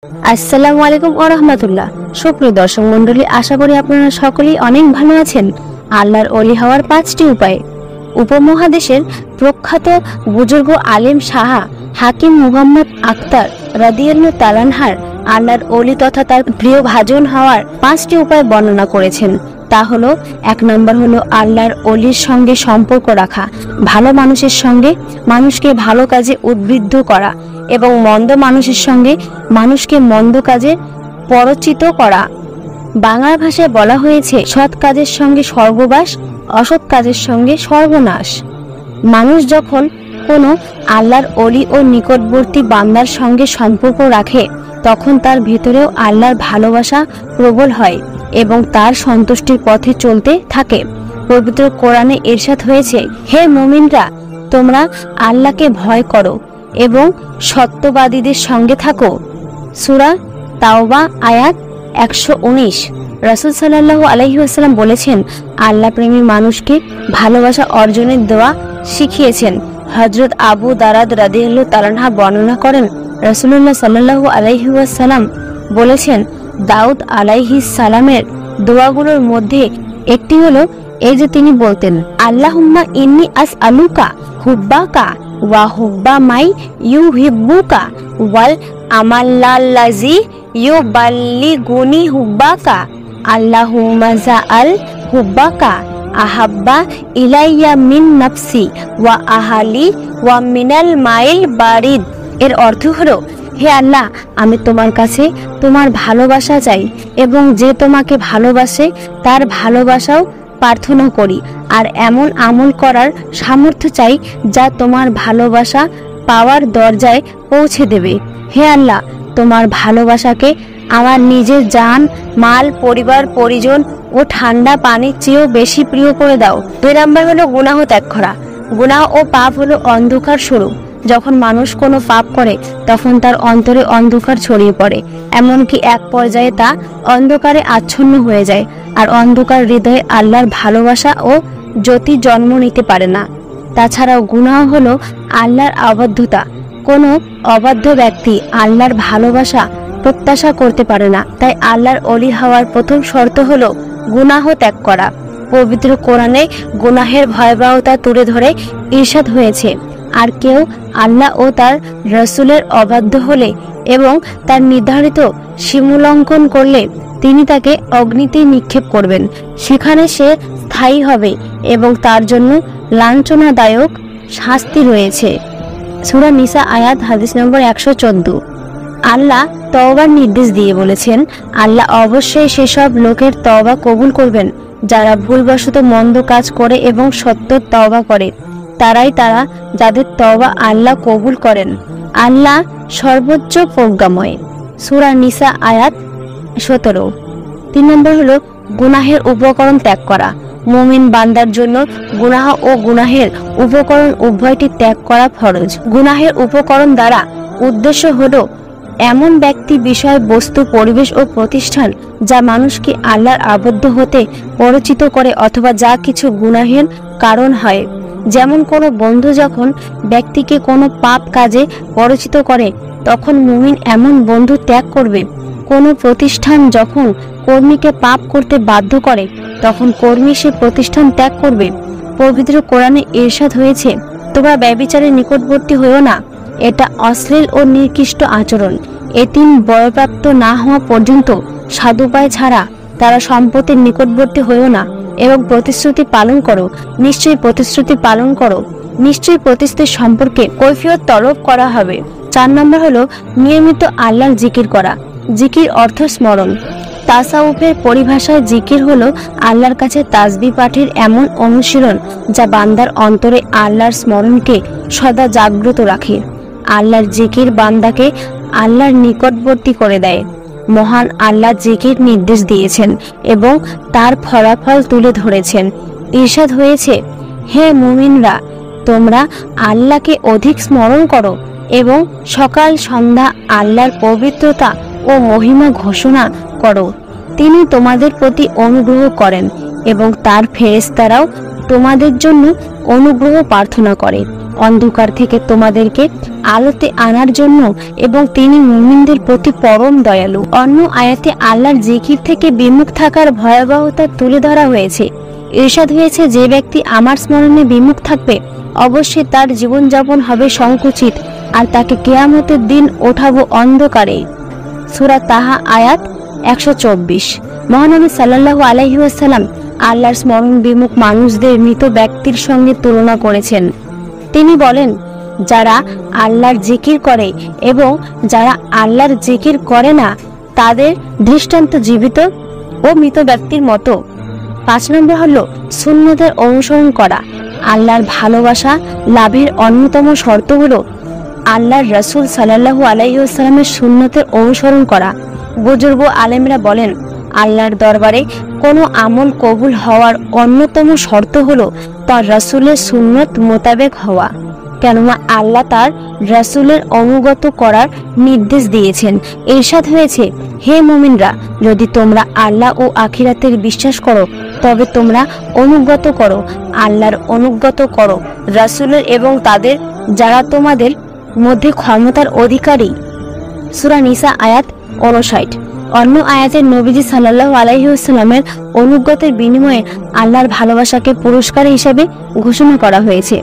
আসসালামু আলাইকুম ওয়া রাহমাতুল্লাহ। সুপ্রিয় দর্শক মণ্ডলী, আশা করি আপনারা সকলেই অনেক ভালো আছেন। আল্লাহর ওলি হওয়ার 5টি উপায়। উপমহাদেশের প্রখ্যাত বুজুর্গ আলেম শাহ হাকিম মুহাম্মদ আখতার রাদিয়াল্লাহু তাআলা আনহার আল্লাহর ওলি তথা তার প্রিয় ভাজন হওয়ার 5টি উপায় বর্ণনা করেছেন। তা হলো, 1 নম্বর হলো আল্লাহর ওলির সঙ্গে সম্পর্ক রাখা, ভালো মানুষের সঙ্গে মানুষকে ভালো কাজে উদ্বুদ্ধ করা এবং মন্দ মানুষের সঙ্গে মানুষকে মন্দ কাজে পরচিত করা। বাংলা ভাষায় বলা হয়েছে, সৎ কাজের সঙ্গে স্বর্গবাস, অসৎ কাজের সঙ্গে সর্বনাশ। মানুষ যখন কোনো আল্লাহর ওলি ও নিকটবর্তী বান্দার সঙ্গে সম্পর্ক রাখে, তখন তার ভেতরেও আল্লাহর ভালোবাসা প্রবল হয় এবং তার সন্তুষ্টির পথে চলতে থাকে। পবিত্র কোরআনে ইরশাদ হয়েছে, হে মুমিনরা, তোমরা আল্লাহকে ভয় করো এবং সত্যবাদীদের সঙ্গে থাকো। সূরা তাওবা আয়াত 119। রাসূল সাল্লাল্লাহু আলাইহি ওয়াসাল্লাম বলেছেন, আল্লাহ প্রেমী মানুষকে ভালোবাসা অর্জনের দোয়া শিখিয়েছেন। হযরত আবু দারাদ রাদিয়াল্লাহু তাআলা আনহু বর্ণনা করেন, রাসূলুল্লাহ সাল্লাল্লাহু আলাইহি ওয়াসাল্লাম বলেছেন, দাউদ আলাইহিস সালামের দোয়াগুলোর মধ্যে একটি হলো এই যে তিনি বলতেন, আল্লাহুম্মা ইন্নী আসআলুকা হুব্বাকা ওয়া হুব্বা মাই ইউহিব্বুকা ওয়াল আমাল্লাল্লাযী ইউবাল্লিগুনি হুব্বাকা আল্লাহুম্মা জাআল হুব্বাকা আহাব্বা ইলাইয়া মিন নাফসি ওয়া আহালি ওয়া মিনাল মাইল বারিদ। এর অর্থ হলো, হে আল্লাহ, আমি তোমার কাছে তোমার ভালোবাসা চাই এবং যে তোমাকে ভালোবাসে তার ভালোবাসাও প্রার্থনা করি, আর এমন আমল করার সামর্থ্য চাই যা তোমার ভালোবাসা পাওয়ার দরজায় পৌঁছে দেবে। হে আল্লাহ, তোমার ভালোবাসাকে আমার নিজের জান, মাল, পরিবার, পরিজন ও ঠান্ডা পানির চেয়েও বেশি প্রিয় করে দাও। 2 নম্বর হলো গুনাহ ত্যাগ করা। গুনাহ ও পাপ হলো অন্ধকার স্বরূপ। যখন মানুষ কোনো পাপ করে, তখন তার অন্তরে অন্ধকার ছড়িয়ে পড়ে, এমনকি এক পর্যায়ে তা অন্ধকারে আচ্ছন্ন হয়ে যায়, আর অন্ধকার হৃদয়ে আল্লাহর ভালোবাসা ও জ্যোতি জন্ম নিতে পারে না। তাছাড়াও গুনাহ হলো আল্লাহর অবাধ্যতা। কোনো অবাধ্য ব্যক্তি আল্লাহর ভালোবাসা প্রত্যাশা করতে পারে না। তাই আল্লাহর ওলি হওয়ার প্রথম শর্ত হলো গুনাহ ত্যাগ করা। পবিত্র কোরআনে গুনাহের ভয়াবহতা তুলে ধরে ইরশাদ হয়েছে, আর কেউ আল্লাহ ও তার রাসূলের অবাধ্য হলে এবং তার নির্ধারিত সীমোল্লঙ্ঘন করলে তিনি তাকে অগ্নিতে নিক্ষেপ করবেন, সেখানে সে স্থায়ী হবে এবং তার জন্য লাঞ্ছনাদায়ক শাস্তি রয়েছে। সূরা নিসা আয়াত হাদিস নম্বর 114। আল্লাহ তওবার নির্দেশ দিয়ে বলেছেন, আল্লাহ অবশ্যই সেসব লোকের তওবা কবুল করবেন যারা ভুলবশত মন্দ কাজ করে এবং সত্য তওবা করে। তারা যাদের তওবা আল্লাহ কবুল করেন। আল্লাহ সর্বোচ্চ প্রজ্ঞাময়। সূরা নিসা আয়াত 17। 3 নম্বর হলো গুনাহের উপকরণ ত্যাগ করা। মুমিন বান্দার জন্য গুনাহ ও গুনাহের উপকরণ উভয়টি ত্যাগ করা ফরজ। গুনাহের উপকরণ দ্বারা উদ্দেশ্য হলো এমন ব্যক্তি, বিষয়, বস্তু, পরিবেশ ও প্রতিষ্ঠান যা মানুষকে আল্লাহর আবদ্ধ হতে পরিচিত করে অথবা যা কিছু গুনাহের কারণ হয়। যেমন কোনো বন্ধু যখন ব্যক্তিকে কোনো পাপ কাজে পরিচিত করে, তখন মুমিন এমন বন্ধু ত্যাগ করবে। কোনো প্রতিষ্ঠান যখন কর্মীকে পাপ করতে বাধ্য করে, তখন কর্মী সে প্রতিষ্ঠান ত্যাগ করবে। পবিত্র কোরআনে ইরশাদ হয়েছে, তোমরা ব্যভিচারের নিকটবর্তী হইও না, এটা অশ্লীল ও নিকৃষ্ট আচরণ। এতিম বয়প্রাপ্ত না হওয়া পর্যন্ত সাধুপায় ছাড়া তারা সম্পত্তির নিকটবর্তী হইও না এবং প্রতিশ্রুতি পালন করো, নিশ্চয়ই প্রতিশ্রুতি পালন করো, নিশ্চয়ই প্রতিশ্রুতির সম্পর্কে কৈফিয়ত তলব করা হবে। 4 নম্বর হলো নিয়মিত আল্লাহর জিকির করা। জিকির অর্থ স্মরণ। তাসাউফের পরিভাষায় জিকির হলো আল্লাহর কাছে তাসবিহ পাঠের এমন অনুশীলন যা বান্দার অন্তরে আল্লাহর স্মরণকে সদা জাগ্রত রাখে। আল্লাহর জিকির বান্দাকে আল্লাহর নিকটবর্তী করে দেয়। মহান আল্লাহ জিকির নির্দেশ দিয়েছেন এবং তার ফলাফল তুলে ধরেছেন। ইরশাদ হয়েছে, হে মুমিনরা, তোমরা আল্লাহকে অধিক স্মরণ করো এবং সকাল সন্ধ্যা আল্লাহর পবিত্রতা ও মহিমা ঘোষণা করো। তিনি তোমাদের প্রতি অনুগ্রহ করেন এবং তার ফেরেশতারাও তোমাদের জন্য অনুগ্রহ প্রার্থনা করে। অন্ধকার থেকে তোমাদেরকে আলোতে আনার জন্য এবং তিনি মুমিনদের প্রতি পরম দয়ালু। অন্য আয়াতে আল্লাহর জিকির থেকে বিমুখ থাকার ভয়াবহতা তুলে ধরা হয়েছে। ইরশাদ হয়েছে, যে ব্যক্তি আমার স্মরণে বিমুখ থাকবে অবশ্যই তার জীবনযাপন হবে সংকুচিত আর তাকে কিয়ামতের দিন ওঠাবো অন্ধকারে। সূরা তাহা আয়াত 124। মহানবী সাল্লাল্লাহু আলাইহি ওয়াসাল্লাম আল্লাহর স্মরণ বিমুখ মানুষদের মৃত ব্যক্তির সঙ্গে তুলনা করেছেন। তিনি বলেন, যারা আল্লাহর জিকির করে এবং যারা আল্লাহর জিকির করে না তাদের দৃষ্টান্ত জীবিত ও মৃত ব্যক্তির মতো। 5 নম্বর হলো সুন্নতের অনুসরণ করা। আল্লাহর ভালোবাসা লাভের অন্যতম শর্ত হলো আল্লাহর রাসূল সাল্লাল্লাহু আলাইহি ওয়াসাল্লামের সুন্নতের অনুসরণ করা। বুজুর্গ আলেমরা বলেন, আল্লাহর দরবারে কোনো আমল কবুল হওয়ার অন্যতম শর্ত হলো তার রাসূলের সুন্নত মোতাবেক হওয়া, কেননা আল্লাহ তার রাসূলের অনুগত করার নির্দেশ দিয়েছেন। ইরশাদ হয়েছে, হে মুমিনরা, যদি তোমরা আল্লাহ ও আখিরাতের বিশ্বাস করো তবে তোমরা অনুগত করো, আল্লাহর অনুগত করো রাসূলের এবং তাদের যারা তোমাদের মধ্যে ক্ষমতার অধিকারী। সূরা নিসা আয়াত 59। অন্য আয়াতের নবীজি সাল্লাল্লাহু আলাইহি ওয়াসাল্লামের অনুগতের বিনিময়ে আল্লাহর ভালোবাসাকে পুরস্কার হিসেবে ঘোষণা করা হয়েছে।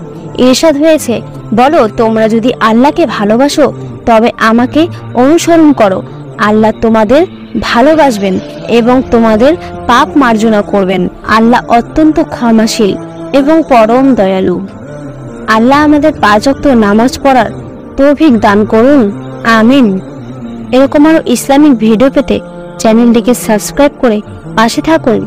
ইরশাদ হয়েছে, বলো, তোমরা যদি আল্লাহকে ভালোবাসো তবে আমাকে অনুসরণ করো, আল্লাহ তোমাদের ভালোবাসবেন এবং তোমাদের পাপ মার্জনা করবেন। আল্লাহ অত্যন্ত ক্ষমাশীল এবং পরম দয়ালু। আল্লাহ আমাদের 5 ওয়াক্ত নামাজ পড়ার তৌফিক দান করুন, আমিন। এরকম আরো ইসলামিক ভিডিও পেতে চ্যানেলটিকে সাবস্ক্রাইব করে পাশে থাকুন।